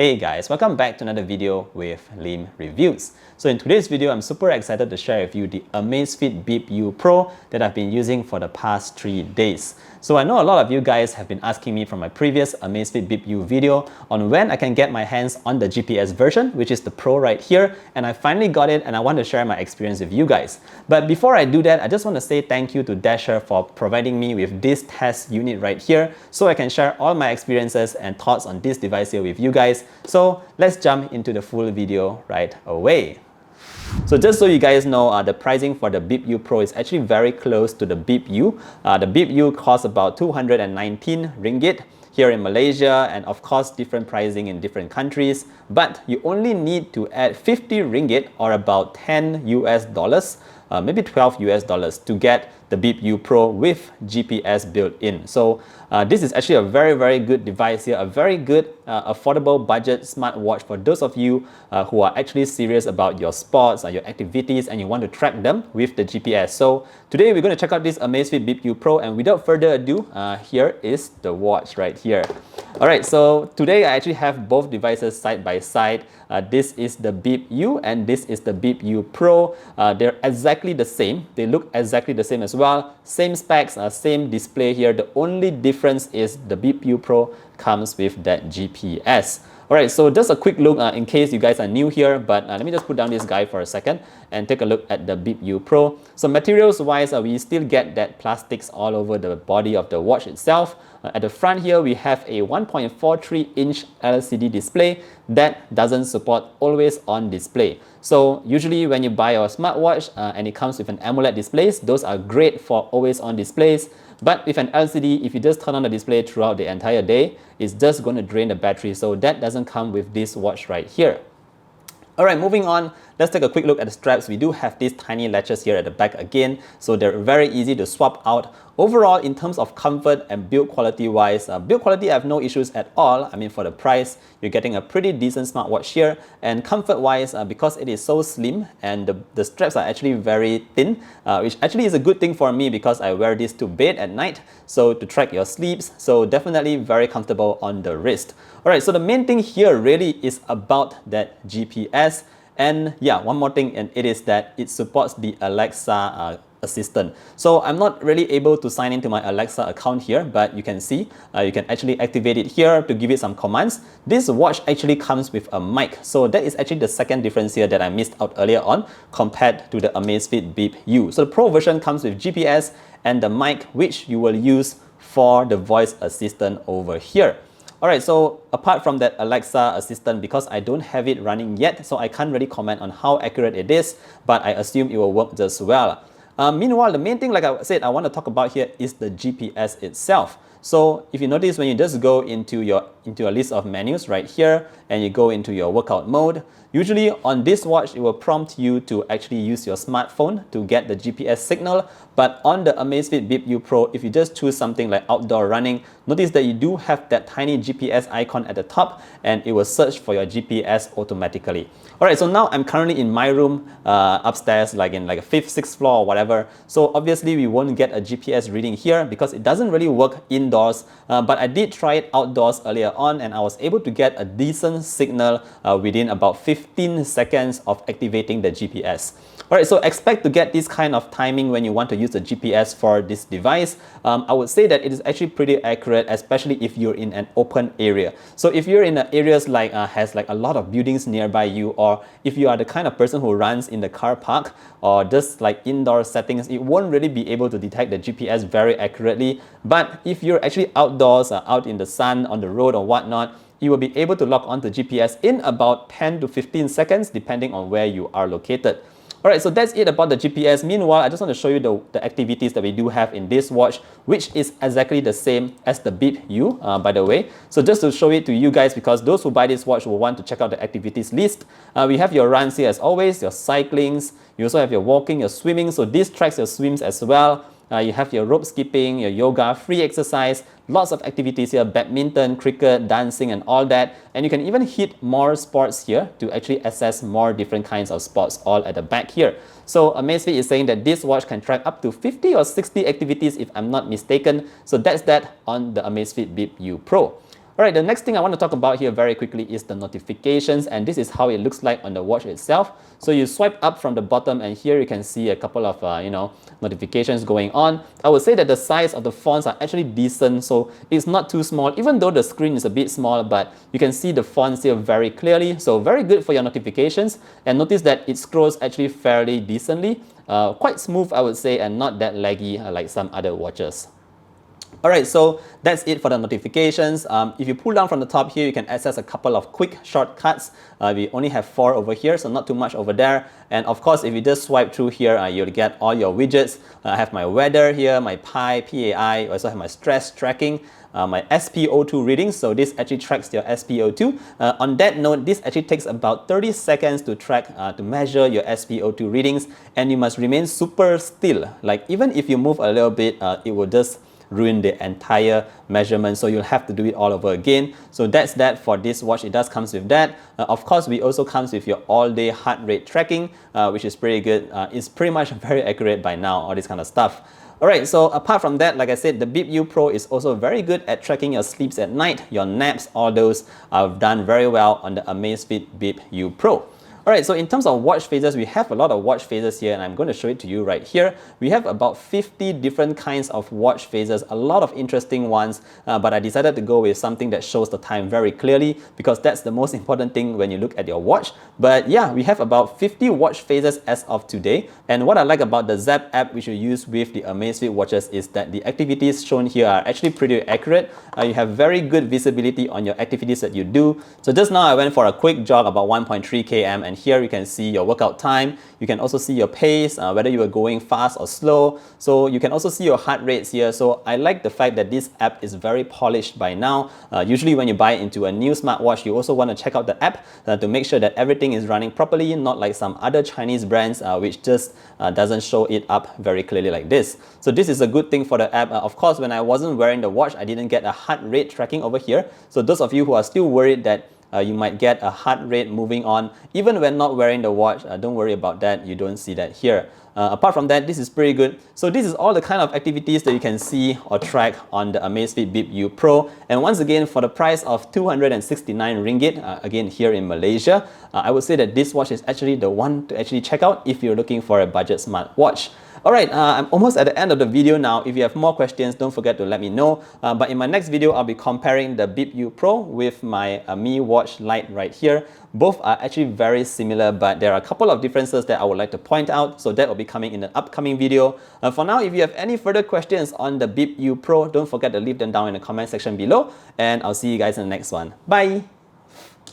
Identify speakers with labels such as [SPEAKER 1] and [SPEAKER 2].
[SPEAKER 1] Hey guys, welcome back to another video with Lim Reviews. So in today's video, I'm super excited to share with you the Amazfit BIP U Pro that I've been using for the past 3 days. So I know a lot of you guys have been asking me from my previous Amazfit BIP U video on when I can get my hands on the GPS version, which is the Pro right here, and I finally got it and I want to share my experience with you guys. But before I do that, I just want to say thank you to Dasher for providing me with this test unit right here so I can share all my experiences and thoughts on this device here with you guys. So let's jump into the full video right away. So just so you guys know, the pricing for the BIP U Pro is actually very close to the BIP U. The BIP U costs about 219 ringgit here in Malaysia, and of course different pricing in different countries. But you only need to add 50 ringgit or about 10 US dollars, maybe 12 US dollars to get the BIP U Pro with GPS built in. So this is actually a very good device here, a very good affordable budget smartwatch for those of you who are actually serious about your sports or your activities and you want to track them with the GPS. So today we're going to check out this Amazfit BIP U Pro, and without further ado, here is the watch right here. Alright, so today I actually have both devices side by side. This is the BIP U and this is the BIP U Pro. They're exactly the same. They look exactly the same as well. Same specs, same display here. The only difference is the BIP U Pro comes with that GPS. Alright, so just a quick look in case you guys are new here, but let me just put down this guy for a second and take a look at the BIP U Pro. So materials wise, we still get that plastics all over the body of the watch itself. At the front here, we have a 1.43-inch LCD display that doesn't support always on display. So usually when you buy your smartwatch and it comes with an AMOLED displays, those are great for always on displays. But with an LCD, if you just turn on the display throughout the entire day, it's just going to drain the battery. So that doesn't come with this watch right here. Alright, moving on, let's take a quick look at the straps. We do have these tiny latches here at the back again, so they're very easy to swap out. Overall, in terms of comfort and build quality wise, build quality I have no issues at all. I mean, for the price, you're getting a pretty decent smartwatch here. And comfort wise, because it is so slim and the straps are actually very thin, which actually is a good thing for me because I wear this to bed at night, so to track your sleeps. So definitely very comfortable on the wrist. Alright, so the main thing here really is about that GPS. And yeah, one more thing, and it is that it supports the Alexa assistant. So I'm not really able to sign into my Alexa account here, but you can see you can actually activate it here to give it some commands. This watch actually comes with a mic, so that is actually the second difference here that I missed out earlier on compared to the Amazfit BIP U. So the Pro version comes with GPS and the mic, which you will use for the voice assistant over here. Alright, so apart from that Alexa assistant, because I don't have it running yet, so I can't really comment on how accurate it is, but I assume it will work just well. Meanwhile, the main thing, like I said, I want to talk about here is the GPS itself. So if you notice, when you just go into your list of menus right here and you go into your workout mode, usually on this watch it will prompt you to actually use your smartphone to get the GPS signal. But on the Amazfit BIP U Pro, if you just choose something like outdoor running, notice that you do have that tiny GPS icon at the top and it will search for your GPS automatically. Alright, so now I'm currently in my room upstairs, like in like a 5th, 6th floor or whatever. So obviously we won't get a GPS reading here because it doesn't really work indoors. But I did try it outdoors earlier on and I was able to get a decent signal within about 15 seconds of activating the GPS. Alright, so expect to get this kind of timing when you want to use the GPS for this device. I would say that it is actually pretty accurate, especially if you're in an open area. So if you're in areas like has like a lot of buildings nearby you, or if you are the kind of person who runs in the car park or just like indoor settings, it won't really be able to detect the GPS very accurately. But if you're actually outdoors, out in the sun, on the road or whatnot, you will be able to log on to GPS in about 10 to 15 seconds depending on where you are located. Alright, so that's it about the GPS. Meanwhile, I just want to show you the activities that we do have in this watch, which is exactly the same as the BIP U, by the way. So just to show it to you guys, because those who buy this watch will want to check out the activities list. We have your runs here as always, your cyclings. You also have your walking, your swimming. So this tracks your swims as well. You have your rope skipping, your yoga, free exercise, lots of activities here, badminton, cricket, dancing and all that. And you can even hit more sports here to actually access more different kinds of sports all at the back here. So Amazfit is saying that this watch can track up to 50 or 60 activities if I'm not mistaken. So that's that on the Amazfit BIP U Pro. Alright, the next thing I want to talk about here very quickly is the notifications, and this is how it looks like on the watch itself. So you swipe up from the bottom and here you can see a couple of notifications going on. I would say that the size of the fonts are actually decent, so it's not too small, even though the screen is a bit small, but you can see the fonts here very clearly, so very good for your notifications. And notice that it scrolls actually fairly decently, quite smooth I would say, and not that laggy like some other watches. Alright, so that's it for the notifications. If you pull down from the top here, you can access a couple of quick shortcuts. We only have 4 over here, so not too much over there. And of course, if you just swipe through here, you'll get all your widgets. I have my weather here, my PAI, I also have my stress tracking, my SpO2 readings. So this actually tracks your SpO2. On that note, this actually takes about 30 seconds to track, to measure your SpO2 readings. And you must remain super still. Like even if you move a little bit, it will just ruin the entire measurement, so you'll have to do it all over again. So that's that for this watch. It does comes with that. Of course, we also comes with your all-day heart rate tracking, which is pretty good. It's pretty much very accurate by now, all this kind of stuff. Alright, so apart from that, like I said, the BIP U Pro is also very good at tracking your sleeps at night, your naps, all those are done very well on the Amazfit BIP U Pro. Alright, so in terms of watch faces, we have a lot of watch faces here, and I'm going to show it to you right here. We have about 50 different kinds of watch faces, a lot of interesting ones, but I decided to go with something that shows the time very clearly because that's the most important thing when you look at your watch. But yeah, we have about 50 watch faces as of today, and what I like about the Zap app which you use with the Amazfit watches is that the activities shown here are actually pretty accurate. You have very good visibility on your activities that you do. So just now I went for a quick jog about 1.3 km, and here you can see your workout time. You can also see your pace, whether you are going fast or slow. So you can also see your heart rates here. So I like the fact that this app is very polished by now. Usually when you buy into a new smartwatch, you also want to check out the app to make sure that everything is running properly, not like some other Chinese brands which just doesn't show it up very clearly like this. So this is a good thing for the app. Of course, when I wasn't wearing the watch, I didn't get a heart rate tracking over here. So those of you who are still worried that you might get a heart rate moving on even when not wearing the watch, don't worry about that, you don't see that here. Apart from that, this is pretty good. So this is all the kind of activities that you can see or track on the Amazfit BIP U Pro. And once again, for the price of 269 ringgit, again here in Malaysia, I would say that this watch is actually the one to actually check out if you're looking for a budget smartwatch. Alright, I'm almost at the end of the video now. If you have more questions, don't forget to let me know. But in my next video, I'll be comparing the BIP U Pro with my Mi Watch Lite right here. Both are actually very similar, but there are a couple of differences that I would like to point out. So that will be coming in an upcoming video. For now, if you have any further questions on the BIP U Pro, don't forget to leave them down in the comment section below. And I'll see you guys in the next one. Bye!